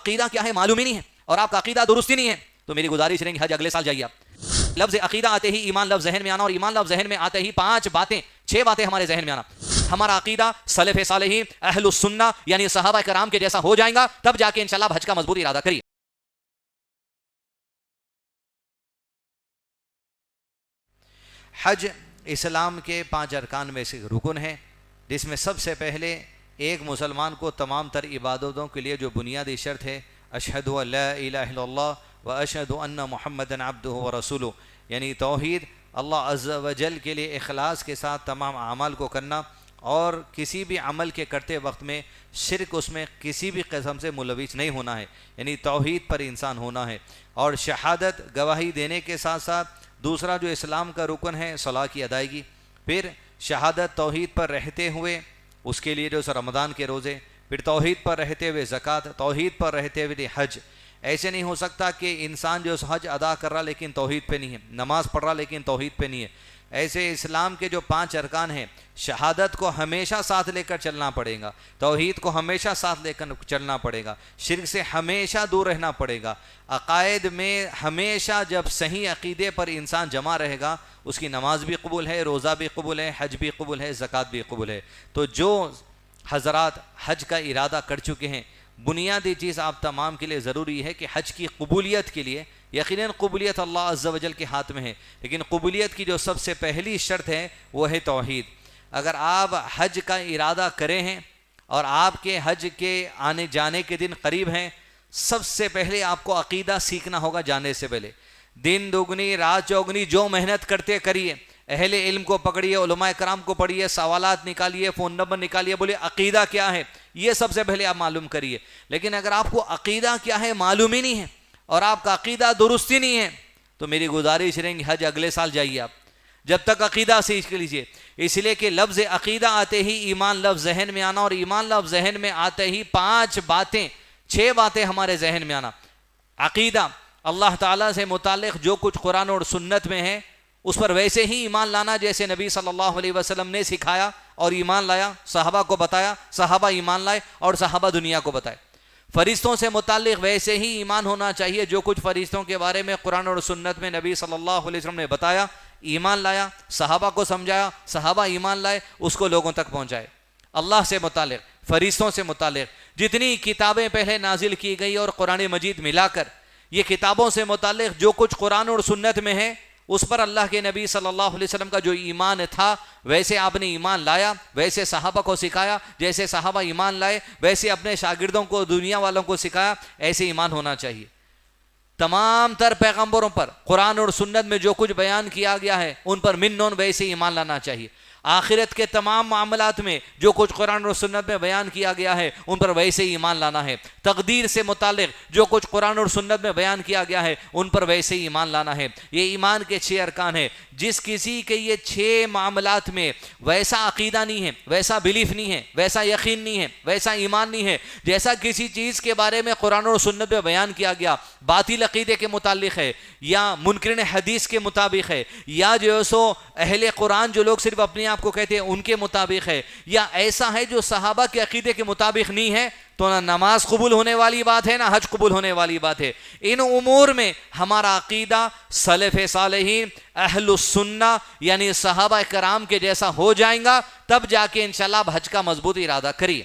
عقیدہ کیا ہے معلوم ہی نہیں ہے اور آپ کا عقیدہ درست ہی نہیں ہے تو میری گزارش رہیں گی حج اگلے سال جائیے آپ۔ لفظ عقیدہ آتے ہی ایمان لفظ ذہن میں آنا، اور ایمان لفظ ذہن میں آتے ہی 5 باتیں 6 باتیں ہمارے ذہن میں آنا۔ ہمارا عقیدہ سلف صالحین اہل السنہ یعنی صحابہ کرام کے جیسا ہو جائے گا تب جا کے انشاءاللہ حج کا مضبوط ارادہ کریے۔ حج اسلام کے 5 ارکان میں سے رکن ہے، جس میں سب سے پہلے ایک مسلمان کو تمام تر عبادتوں کے لیے جو بنیادی شرط ہے اشہد ان لا الہ الا اللہ و اشہد ان محمدًا عبدہ و رسولہ، یعنی توحید، اللہ عز و جل کے لیے اخلاص کے ساتھ تمام اعمال کو کرنا، اور کسی بھی عمل کے کرتے وقت میں شرک اس میں کسی بھی قسم سے ملوث نہیں ہونا ہے، یعنی توحید پر انسان ہونا ہے۔ اور شہادت گواہی دینے کے ساتھ ساتھ دوسرا جو اسلام کا رکن ہے صلاح کی ادائیگی، پھر شہادت توحید پر رہتے ہوئے اس کے لیے جو رمضان کے روزے، پھر توحید پر رہتے ہوئے زکوٰۃ، توحید پر رہتے ہوئے حج۔ ایسے نہیں ہو سکتا کہ انسان جو حج ادا کر رہا لیکن توحید پہ نہیں ہے، نماز پڑھ رہا لیکن توحید پہ نہیں ہے۔ ایسے اسلام کے جو 5 ارکان ہیں، شہادت کو ہمیشہ ساتھ لے کر چلنا پڑے گا، توحید کو ہمیشہ ساتھ لے کر چلنا پڑے گا، شرک سے ہمیشہ دور رہنا پڑے گا۔ عقائد میں ہمیشہ جب صحیح عقیدے پر انسان جمع رہے گا اس کی نماز بھی قبول ہے، روزہ بھی قبول ہے، حج بھی قبول ہے، زکوٰۃ بھی قبول ہے۔ تو جو حضرات حج کا ارادہ کر چکے ہیں، بنیادی چیز آپ تمام کے لیے ضروری ہے کہ حج کی قبولیت کے لیے، یقیناً قبولیت اللہ عز و جل کے ہاتھ میں ہے، لیکن قبولیت کی جو سب سے پہلی شرط ہے وہ ہے توحید۔ اگر آپ حج کا ارادہ کرے ہیں اور آپ کے حج کے آنے جانے کے دن قریب ہیں، سب سے پہلے آپ کو عقیدہ سیکھنا ہوگا جانے سے پہلے۔ دن دگنی رات چوگنی جو محنت کرتے کریے، اہل علم کو پکڑیے، علماء کرام کو پڑھیے، سوالات نکالیے، فون نمبر نکالیے، بولے عقیدہ کیا ہے، یہ سب سے پہلے آپ معلوم کریے۔ لیکن اگر آپ کو عقیدہ کیا ہے معلوم ہی نہیں ہے اور آپ کا عقیدہ درست ہی نہیں ہے تو میری گزارش رہیں گی حج اگلے سال جائیے آپ، جب تک عقیدہ سیکھ لیجیے۔ اس لیے کہ لفظ عقیدہ آتے ہی ایمان لفظ ذہن میں آنا، اور ایمان لفظ ذہن میں آتے ہی 5 باتیں 6 باتیں ہمارے ذہن میں آنا۔ عقیدہ، اللہ تعالیٰ سے متعلق جو کچھ قرآن اور سنت میں ہے اس پر ویسے ہی ایمان لانا جیسے نبی صلی اللہ علیہ وسلم نے سکھایا اور ایمان لایا، صحابہ کو بتایا، صحابہ ایمان لائے اور صحابہ دنیا کو بتائے۔ فرشتوں سے متعلق ویسے ہی ایمان ہونا چاہیے، جو کچھ فرشتوں کے بارے میں قرآن اور سنت میں نبی صلی اللہ علیہ وسلم نے بتایا، ایمان لایا، صحابہ کو سمجھایا، صحابہ ایمان لائے، اس کو لوگوں تک پہنچائے۔ اللہ سے متعلق، فرشتوں سے متعلق جتنی کتابیں پہلے نازل کی گئی اور قرآن مجید ملا کر یہ کتابوں سے متعلق جو کچھ قرآن اور سنت میں ہے اس پر اللہ کے نبی صلی اللہ علیہ وسلم کا جو ایمان تھا ویسے آپ نے ایمان لایا، ویسے صحابہ کو سکھایا، جیسے صحابہ ایمان لائے ویسے اپنے شاگردوں کو، دنیا والوں کو سکھایا، ایسے ایمان ہونا چاہیے۔ تمام تر پیغمبروں پر قرآن اور سنت میں جو کچھ بیان کیا گیا ہے ان پر منون ویسے ایمان لانا چاہیے۔ آخرت کے تمام معاملات میں جو کچھ قرآن اور سنت میں بیان کیا گیا ہے ان پر ویسے ہی ایمان لانا ہے۔ تقدیر سے متعلق جو کچھ قرآن اور سنت میں بیان کیا گیا ہے ان پر ویسے ہی ایمان لانا ہے۔ یہ ایمان کے 6 ارکان ہیں۔ جس کسی کے یہ 6 معاملات میں ویسا عقیدہ نہیں ہے، ویسا بلیف نہیں ہے، ویسا یقین نہیں ہے، ویسا ایمان نہیں ہے جیسا کسی چیز کے بارے میں قرآن اور سنت میں بیان کیا گیا، باطل عقیدے کے متعلق ہے یا منکرین حدیث کے مطابق ہے یا جو سو اہل قرآن جو لوگ صرف اپنے آپ کو کہتے ہیں ان کے مطابق ہے، یا ایسا ہے جو صحابہ کے عقیدے کے مطابق نہیں ہے، تو نہ نماز قبول ہونے والی بات ہے نہ حج قبول ہونے والی بات ہے۔ ان امور میں ہمارا عقیدہ سلف صالحین اہل السنہ یعنی صحابہ کرام کے جیسا ہو جائیں گا تب جا کے انشاءاللہ حج کا مضبوط ارادہ کریے۔